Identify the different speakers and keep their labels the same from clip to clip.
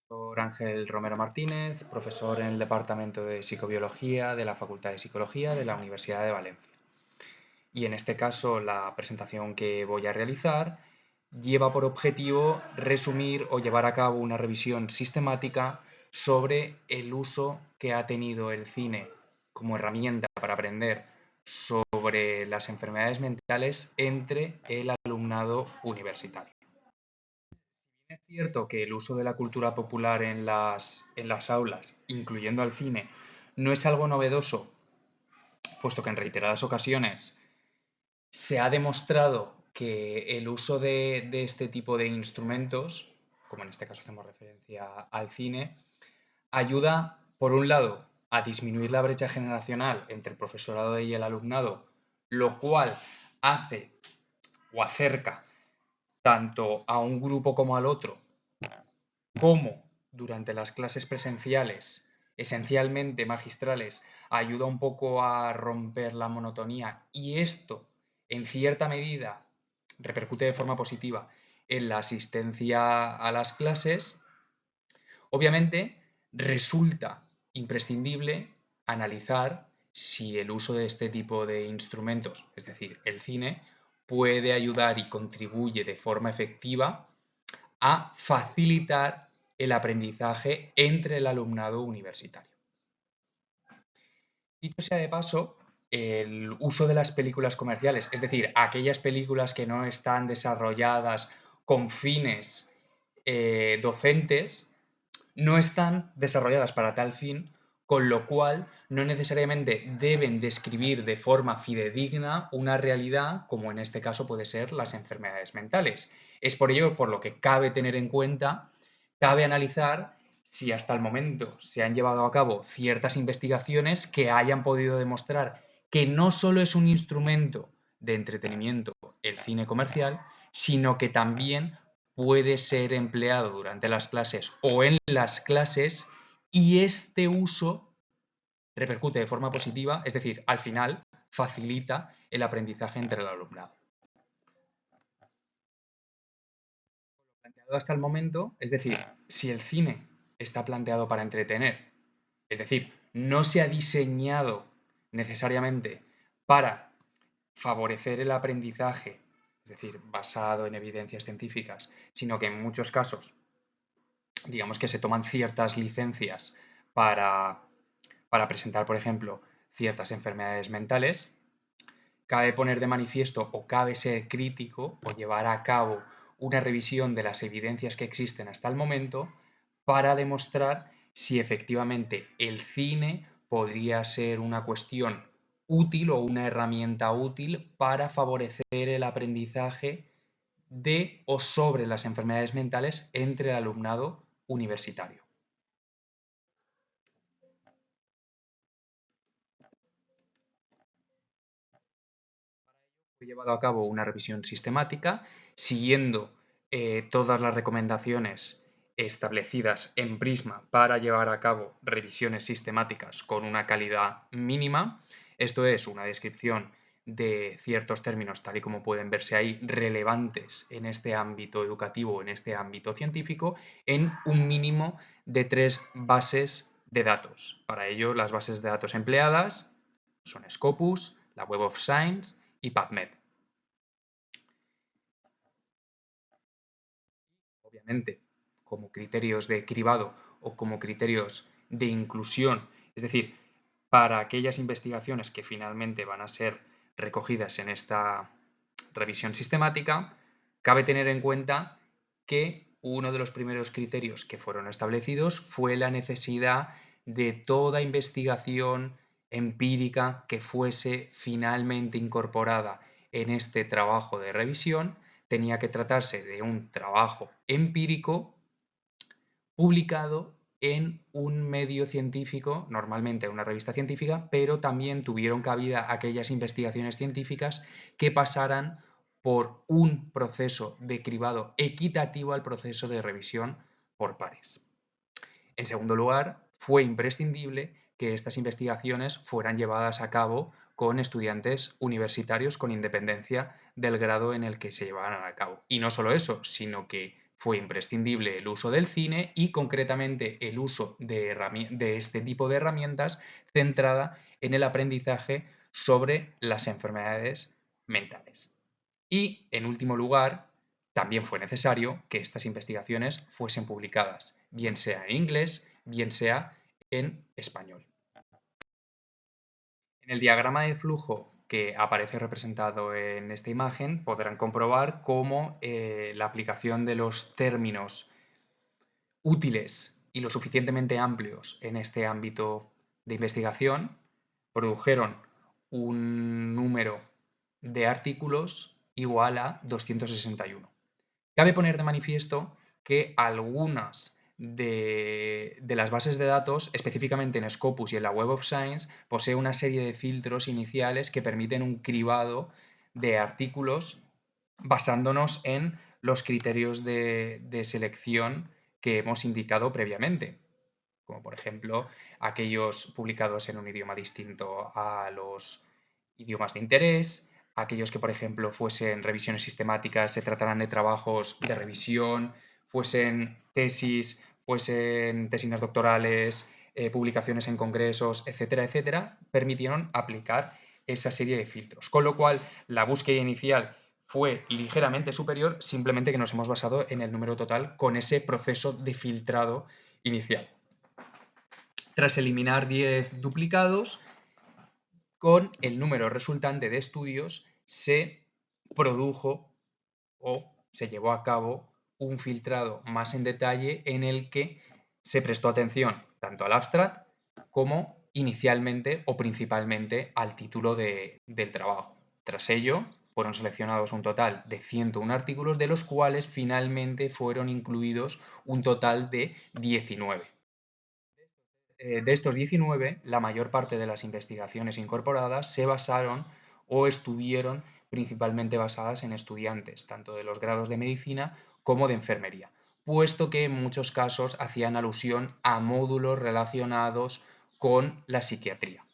Speaker 1: Doctor Ángel Romero Martínez, profesor en el Departamento de Psicobiología de la Facultad de Psicología de la Universidad de Valencia. Y en este caso, la presentación que voy a realizar lleva por objetivo resumir o llevar a cabo una revisión sistemática sobre el uso que ha tenido el cine como herramienta para aprender sobre las enfermedades mentales entre el alumnado universitario. Es cierto que el uso de la cultura popular en las aulas, incluyendo al cine, no es algo novedoso, puesto que en reiteradas ocasiones se ha demostrado que el uso de este tipo de instrumentos, como en este caso hacemos referencia al cine, ayuda, por un lado, a disminuir la brecha generacional entre el profesorado y el alumnado, lo cual hace o acerca tanto a un grupo como al otro, como durante las clases presenciales, esencialmente magistrales, ayuda un poco a romper la monotonía y esto, en cierta medida, repercute de forma positiva en la asistencia a las clases. Obviamente, resulta imprescindible analizar si el uso de este tipo de instrumentos, es decir, el cine, puede ayudar y contribuye de forma efectiva a facilitar el aprendizaje entre el alumnado universitario. Dicho sea de paso, el uso de las películas comerciales, es decir, aquellas películas que no están desarrolladas con fines docentes, no están desarrolladas para tal fin, con lo cual no necesariamente deben describir de forma fidedigna una realidad, como en este caso puede ser las enfermedades mentales. Es por ello por lo que cabe tener en cuenta, cabe analizar si hasta el momento se han llevado a cabo ciertas investigaciones que hayan podido demostrar que no solo es un instrumento de entretenimiento el cine comercial, sino que también puede ser empleado durante las clases o en las clases y este uso repercute de forma positiva, es decir, al final facilita el aprendizaje entre el alumnado. Planteado hasta el momento, es decir, si el cine está planteado para entretener, es decir, no se ha diseñado necesariamente para favorecer el aprendizaje, es decir, basado en evidencias científicas, sino que en muchos casos, digamos que se toman ciertas licencias para, para presentar, por ejemplo, ciertas enfermedades mentales, cabe poner de manifiesto o cabe ser crítico o llevar a cabo una revisión de las evidencias que existen hasta el momento para demostrar si efectivamente el cine podría ser una cuestión útil o una herramienta útil para favorecer el aprendizaje de o sobre las enfermedades mentales entre el alumnado universitario. He llevado a cabo una revisión sistemática siguiendo todas las recomendaciones establecidas en Prisma para llevar a cabo revisiones sistemáticas con una calidad mínima. Esto es una descripción de ciertos términos, tal y como pueden verse ahí, relevantes en este ámbito educativo, en este ámbito científico, en un mínimo de 3 bases de datos. Para ello, las bases de datos empleadas son Scopus, la Web of Science y PubMed. Obviamente, como criterios de cribado o como criterios de inclusión, es decir, para aquellas investigaciones que finalmente van a ser recogidas en esta revisión sistemática, cabe tener en cuenta que uno de los primeros criterios que fueron establecidos fue la necesidad de toda investigación empírica que fuese finalmente incorporada en este trabajo de revisión tenía que tratarse de un trabajo empírico publicado en un medio científico, normalmente una revista científica, pero también tuvieron cabida aquellas investigaciones científicas que pasaran por un proceso de cribado equitativo al proceso de revisión por pares. En segundo lugar, fue imprescindible que estas investigaciones fueran llevadas a cabo con estudiantes universitarios con independencia del grado en el que se llevaran a cabo. Y no solo eso, sino que fue imprescindible el uso del cine y concretamente el uso de este tipo de herramientas centrada en el aprendizaje sobre las enfermedades mentales. Y, en último lugar, también fue necesario que estas investigaciones fuesen publicadas, bien sea en inglés, bien sea en español. En el diagrama de flujo que aparece representado en esta imagen podrán comprobar cómo la aplicación de los términos útiles y lo suficientemente amplios en este ámbito de investigación produjeron un número de artículos igual a 261. Cabe poner de manifiesto que algunas de las bases de datos, específicamente en Scopus y en la Web of Science, posee una serie de filtros iniciales que permiten un cribado de artículos basándonos en los criterios de selección que hemos indicado previamente, como por ejemplo aquellos publicados en un idioma distinto a los idiomas de interés, aquellos que por ejemplo fuesen revisiones sistemáticas, se trataran de trabajos de revisión, fuesen tesinas doctorales, publicaciones en congresos, etcétera, etcétera, permitieron aplicar esa serie de filtros. Con lo cual, la búsqueda inicial fue ligeramente superior, simplemente que nos hemos basado en el número total con ese proceso de filtrado inicial. Tras eliminar 10 duplicados, con el número resultante de estudios se produjo o se llevó a cabo un filtrado más en detalle en el que se prestó atención tanto al abstract como inicialmente o principalmente al título del trabajo. Tras ello, fueron seleccionados un total de 101 artículos, de los cuales finalmente fueron incluidos un total de 19. De estos 19, la mayor parte de las investigaciones incorporadas se basaron o estuvieron principalmente basadas en estudiantes, tanto de los grados de medicina como de enfermería, puesto que en muchos casos hacían alusión a módulos relacionados con la psiquiatría.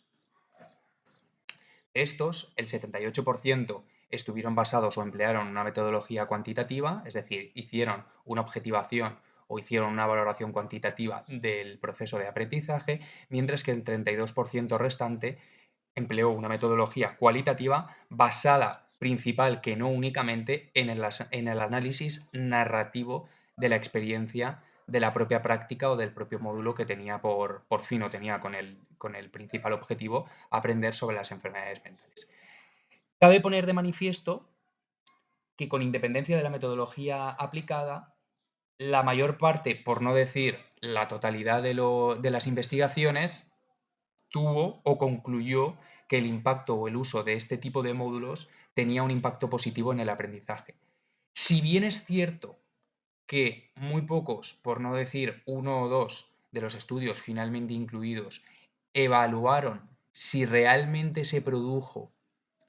Speaker 1: De estos, el 78% estuvieron basados o emplearon una metodología cuantitativa, es decir, hicieron una objetivación o hicieron una valoración cuantitativa del proceso de aprendizaje, mientras que el 32% restante empleó una metodología cualitativa basada principal que no únicamente en el análisis narrativo de la experiencia de la propia práctica o del propio módulo que tenía por fin o tenía con el principal objetivo aprender sobre las enfermedades mentales. Cabe poner de manifiesto que con independencia de la metodología aplicada, la mayor parte, por no decir la totalidad de las investigaciones, tuvo o concluyó que el impacto o el uso de este tipo de módulos tenía un impacto positivo en el aprendizaje. Si bien es cierto que muy pocos, por no decir uno o dos, de los estudios finalmente incluidos evaluaron si realmente se produjo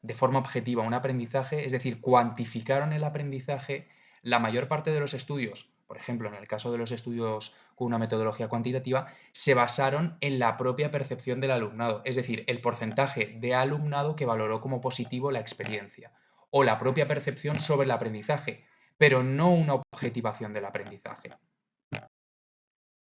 Speaker 1: de forma objetiva un aprendizaje, es decir, cuantificaron el aprendizaje, la mayor parte de los estudios, por ejemplo, en el caso de los estudios con una metodología cuantitativa, se basaron en la propia percepción del alumnado, es decir, el porcentaje de alumnado que valoró como positivo la experiencia o la propia percepción sobre el aprendizaje, pero no una objetivación del aprendizaje.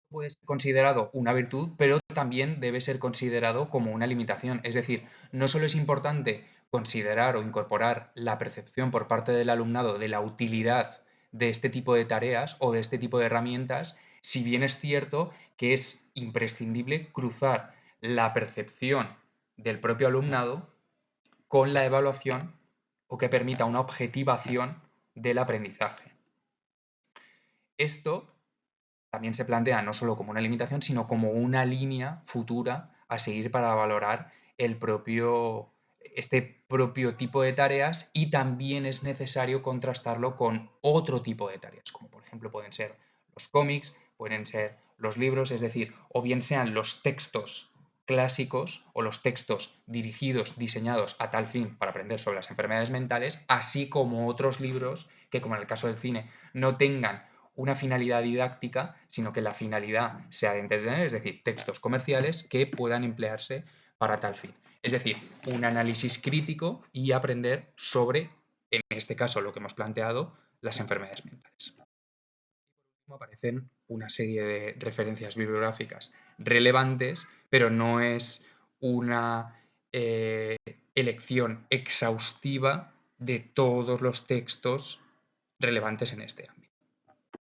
Speaker 1: Puede ser considerado una virtud, pero también debe ser considerado como una limitación. Es decir, no solo es importante considerar o incorporar la percepción por parte del alumnado de la utilidad de este tipo de tareas o de este tipo de herramientas, si bien es cierto que es imprescindible cruzar la percepción del propio alumnado con la evaluación o que permita una objetivación del aprendizaje. Esto también se plantea no solo como una limitación, sino como una línea futura a seguir para valorar este propio tipo de tareas, y también es necesario contrastarlo con otro tipo de tareas, como por ejemplo pueden ser los cómics, pueden ser los libros, es decir, o bien sean los textos clásicos o los textos dirigidos, diseñados a tal fin para aprender sobre las enfermedades mentales, así como otros libros que, como en el caso del cine, no tengan una finalidad didáctica, sino que la finalidad sea de entretener, es decir, textos comerciales que puedan emplearse para tal fin. Es decir, un análisis crítico y aprender sobre, en este caso lo que hemos planteado, las enfermedades mentales. aparecen una serie de referencias bibliográficas relevantes, pero no es una elección exhaustiva de todos los textos relevantes en este ámbito.